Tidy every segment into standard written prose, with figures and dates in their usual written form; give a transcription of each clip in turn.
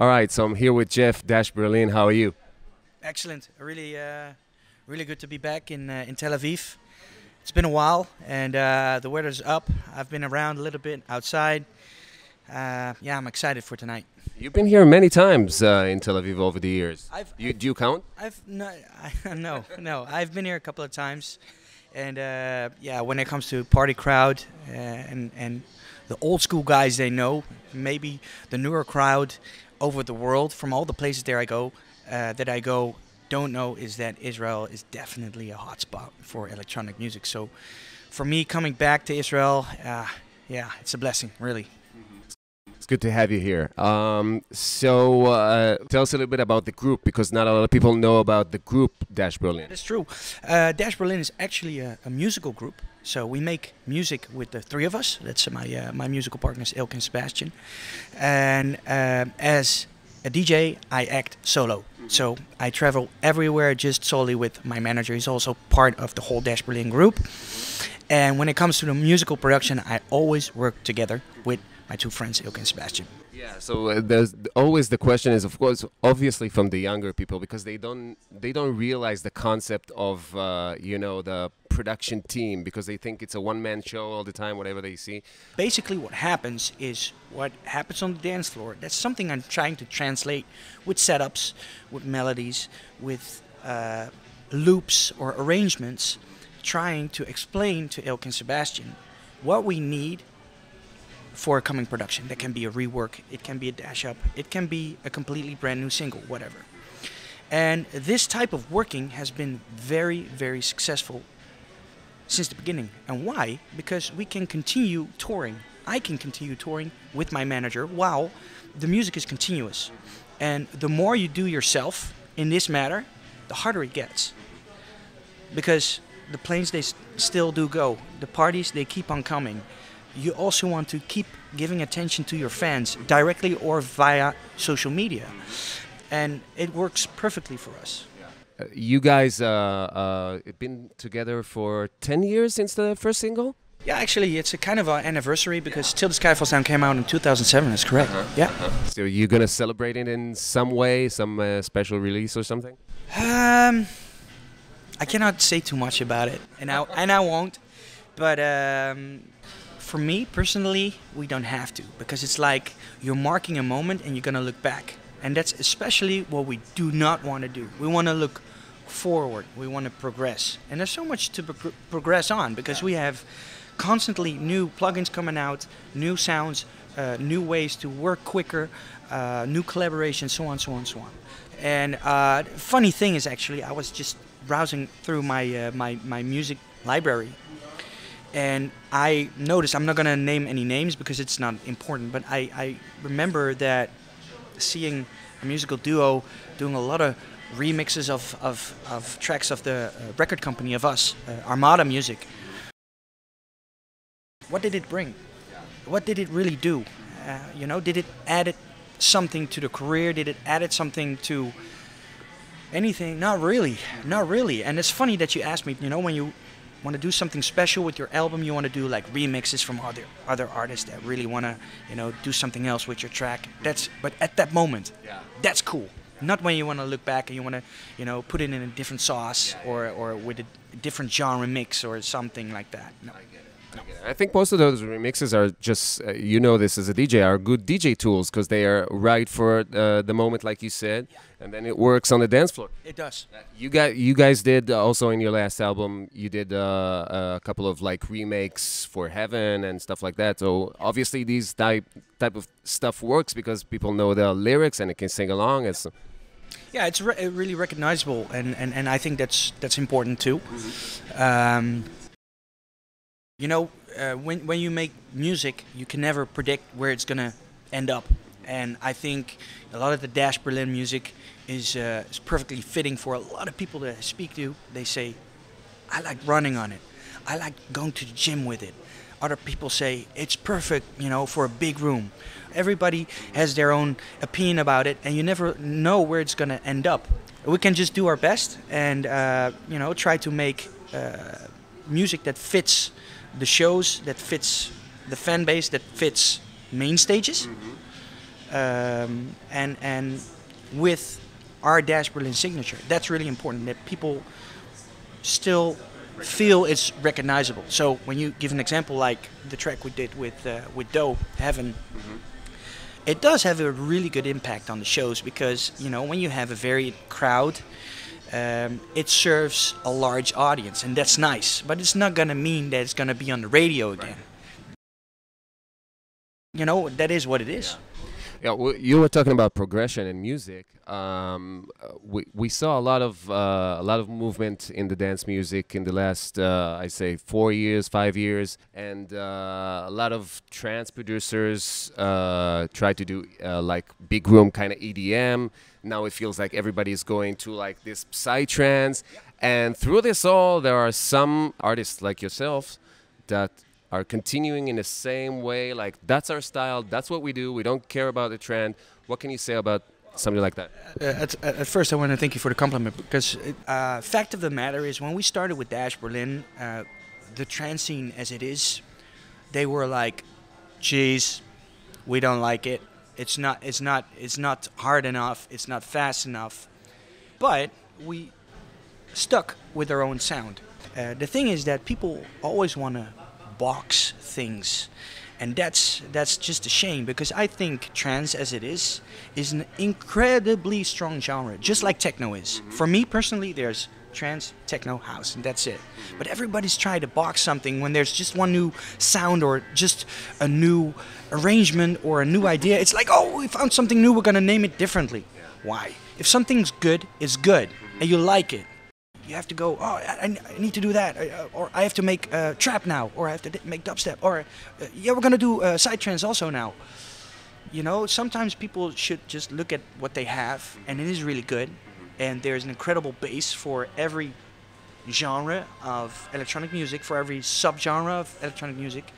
All right, so I'm here with Jeff Dash Berlin. How are you? Excellent. Really good to be back in Tel Aviv. It's been a while, and the weather's up. I've been around a little bit outside. Yeah, I'm excited for tonight. You've been here many times in Tel Aviv over the years. Do you count? I've no, no. I've been here a couple of times, and yeah, when it comes to party crowd and the old school guys, they know. Maybe the newer crowd over the world, from all the places that I go, don't know is that Israel is definitely a hotspot for electronic music. So, for me, coming back to Israel, yeah, it's a blessing, really. It's good to have you here. Tell us a little bit about the group because not a lot of people know about the group Dash Berlin. That's true. Dash Berlin is actually a musical group. So we make music with the three of us. That's my musical partners, Ilk and Sebastian. And as a DJ, I act solo. So I travel everywhere just solely with my manager. He's also part of the whole Dash Berlin group. And when it comes to the musical production, I always work together with my two friends, Ilk and Sebastian. Yeah, so there's always the question is, of course, obviously from the younger people because they don't realize the concept of the production team because they think it's a one-man show all the time, whatever they see. Basically, what happens is what happens on the dance floor. That's something I'm trying to translate with setups, with melodies, with loops or arrangements, trying to explain to Ilk and Sebastian what we need for a coming production. That can be a rework, it can be a dash up, it can be a completely brand new single, whatever. And this type of working has been very, very successful since the beginning. And why? Because we can continue touring. I can continue touring with my manager while the music is continuous. And the more you do yourself in this matter, the harder it gets. Because the planes, they still do go. The parties, they keep on coming. You also want to keep giving attention to your fans directly or via social media. And it works perfectly for us. You guys been together for 10 years since the first single? Yeah, actually, it's a kind of an anniversary because Till the Sky Falls Down came out in 2007, that's correct. Yeah. So you're going to celebrate it in some way, some special release or something? I cannot say too much about it, and I won't. But for me personally, we don't have to because it's like you're marking a moment and you're gonna look back, and that's especially what we do not want to do. We want to look forward. We want to progress, and there's so much to progress on because we have constantly new plugins coming out, new sounds, new ways to work quicker, new collaborations, so on, so on, so on. And funny thing is, actually, I was just browsing through my music library, and I noticed, I'm not going to name any names because it's not important, but I remember that seeing a musical duo doing a lot of remixes of tracks of the record company of us, Armada Music. What did it bring? What did it really do? Did it add something to the career? Did it add something to anything? Not really, not really. And it's funny that you asked me, when you want to do something special with your album, you want to do like remixes from other artists that really want to, do something else with your track. But at that moment, that's cool. Not when you want to look back and you want to, put it in a different sauce or with a different genre mix or something like that. No. I think most of those remixes are just, this as a DJ, are good DJ tools because they are right for the moment, like you said, and then it works on the dance floor. It does. You guys did also in your last album, you did a couple of like remakes for Heaven and stuff like that. So obviously these type of stuff works because people know the lyrics and it can sing along. Yeah, it's really recognizable, and I think that's important too. When you make music, you can never predict where it's gonna end up, and I think a lot of the Dash Berlin music is perfectly fitting for a lot of people that I speak to. They say, I like running on it, I like going to the gym with it. Other people say it's perfect, for a big room. Everybody has their own opinion about it, and you never know where it's gonna end up. We can just do our best and try to make music that fits the shows, that fits the fan base, that fits main stages. and with our Dash Berlin signature. That's really important, that people still feel it's recognizable. So when you give an example like the track we did with Doe, Heaven, it does have a really good impact on the shows because, you know, when you have a varied crowd, it serves a large audience, and that's nice. But it's not gonna mean that it's gonna be on the radio again. You know, that is what it is. Yeah, well, you were talking about progression in music. We saw a lot of movement in the dance music in the last I say 4 years, 5 years, and a lot of trance producers try to do like big room kind of EDM. Now it feels like everybody's going to like this psytrance, and through this all, there are some artists like yourself that are continuing in the same way, like that's our style, that's what we do, we don't care about the trend. What can you say about something like that? At first, I want to thank you for the compliment because fact of the matter is, when we started with Dash Berlin, the trance scene as it is, they were like, "Geez, we don't like it. It's not hard enough. It's not fast enough." But we stuck with our own sound. The thing is that people always want to box things, and that's just a shame, because I think trance as it is an incredibly strong genre, just like techno is. For me personally, there's trance, techno, house, and that's it. But everybody's trying to box something when there's just one new sound or just a new arrangement or a new idea. It's like, oh, we found something new, we're gonna name it differently. Why? If something's good, it's good, and you like it, you have to go, oh, I need to do that, or I have to make trap now, or I have to make dubstep, or yeah, we're gonna do psytrance also now. You know, sometimes people should just look at what they have, and it is really good, and there's an incredible base for every genre of electronic music, for every subgenre of electronic music,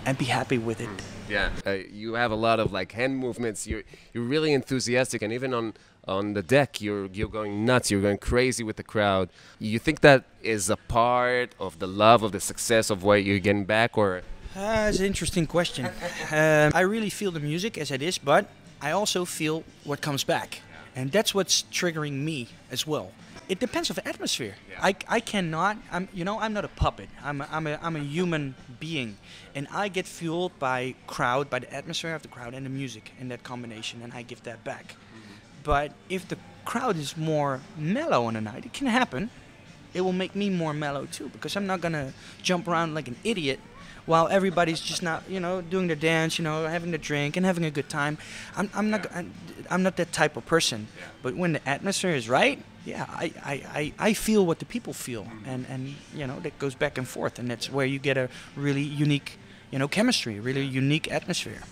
and be happy with it. Yeah, you have a lot of like hand movements. You're really enthusiastic, and even on the deck, you're going nuts. You're going crazy with the crowd. You think that is a part of the love of the success of what you're getting back, or? That's an interesting question. I really feel the music as it is, but I also feel what comes back, and that's what's triggering me as well. It depends on the atmosphere. Yeah. I cannot. I'm not a puppet. I'm a human being, and I get fueled by crowd, by the atmosphere of the crowd and the music and that combination, and I give that back. But if the crowd is more mellow on a night, it can happen. It will make me more mellow too, because I'm not gonna jump around like an idiot while everybody's just not, doing their dance, having a drink and having a good time. I'm not that type of person. But when the atmosphere is right, yeah, I feel what the people feel, and that goes back and forth, and that's where you get a really unique, chemistry, really unique atmosphere.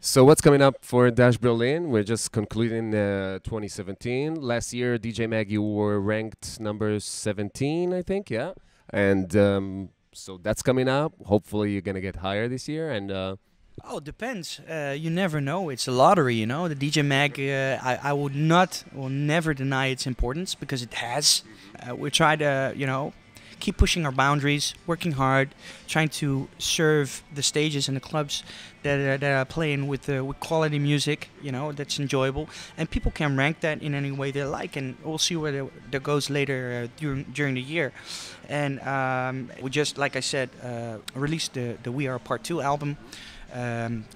So what's coming up for Dash Berlin? We're just concluding 2017. Last year, DJ Mag, you were ranked number 17, I think, yeah. And so that's coming up. Hopefully you're going to get higher this year. And oh, it depends. You never know. It's a lottery, The DJ Mag, I will never deny its importance, because it has. We try to, keep pushing our boundaries, working hard, trying to serve the stages and the clubs that are playing with quality music, that's enjoyable, and people can rank that in any way they like, and we'll see where that goes later during the year. And we just, like I said, released the We Are Part 2 album.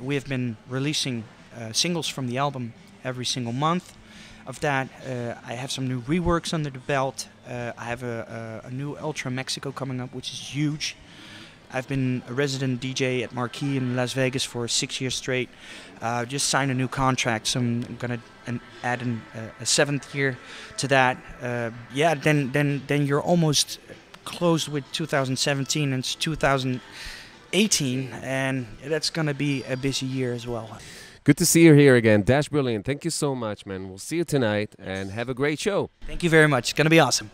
We have been releasing singles from the album every single month. Of that, I have some new reworks under the belt. I have a new Ultra Mexico coming up, which is huge. I've been a resident DJ at Marquee in Las Vegas for 6 years straight. Just signed a new contract, so I'm gonna add a 7th year to that. Yeah, then you're almost closed with 2017, and it's 2018, and that's gonna be a busy year as well. Good to see you here again. Dash Berlin, thank you so much, man. We'll see you tonight, and have a great show. Thank you very much. It's going to be awesome.